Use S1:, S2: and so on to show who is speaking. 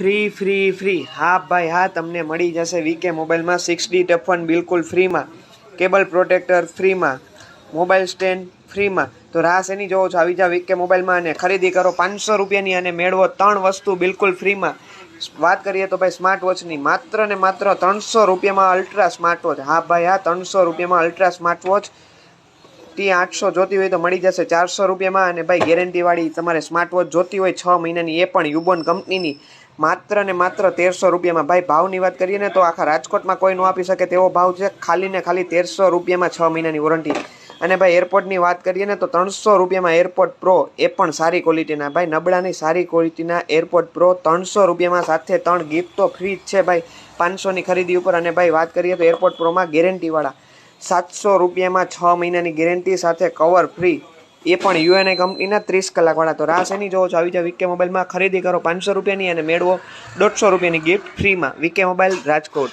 S1: Free free free હા ભાઈ હા, તમને મળી જશે વીકે મોબાઈલમાં 6D ટફ ફોન બિલકુલ ફ્રીમાં, કેબલ પ્રોટેક્ટર ફ્રીમાં, મોબાઈલ સ્ટેન્ડ ફ્રીમાં. તો રાહ શેની જોવો છો? આવી જાવ વીકે મોબાઈલમાં અને ખરીદી કરો 500 રૂપિયાની અને મેળવો 3 વસ્તુ બિલકુલ ફ્રીમાં. વાત કરીએ તો ભાઈ સ્માર્ટ વોચની, માત્ર ને માત્ર 300 રૂપિયામાં અલ્ટ્રા સ્માર્ટ વોચ. હા ભાઈ હા, 300 રૂપિયામાં અલ્ટ્રા સ્માર્ટ વોચ. T800 જોતી હોય તો મળી જશે 400 રૂપિયામાં. અને ભાઈ ગેરંટીવાળી તમારે સ્માર્ટ વોચ જોતી હોય 6 મહિનાની, એ પણ યુબોન કંપનીની, માત્ર ને માત્ર 1300 રૂપિયામાં. ભાઈ ભાવની વાત કરીએ ને તો આખા રાજકોટમાં કોઈ ન આપી શકે તેવો ભાવ છે. ખાલી ને ખાલી 1300 રૂપિયામાં 6 મહિનાની વોરંટી. અને ભાઈ એરપોર્ટની વાત કરીએ ને તો 300 રૂપિયામાં એરપોર્ટ પ્રો, એ પણ સારી ક્વોલિટીના. ભાઈ નબળાની સારી ક્વોલિટીના એરપોર્ટ પ્રો 300 રૂપિયામાં, સાથે 3 ગિફ્ટ તો ફ્રી જ છે ભાઈ 500ની ખરીદી ઉપર. અને ભાઈ વાત કરીએ તો એરપોર્ટ પ્રોમાં ગેરંટીવાળા 700 રૂપિયામાં 6 મહિનાની ગેરંટી સાથે કવર ફ્રી, એ પણ યુએનઆઈ કંપનીના 30 કલાકવાળા. તો રાહ શેની જોવો છો? આવી જાવ વીકે મોબાઈલમાં, ખરીદી કરો 500 રૂપિયાની અને મેળવો 150 રૂપિયાની ગિફ્ટ ફ્રીમાં. VK mobile, Rajkot.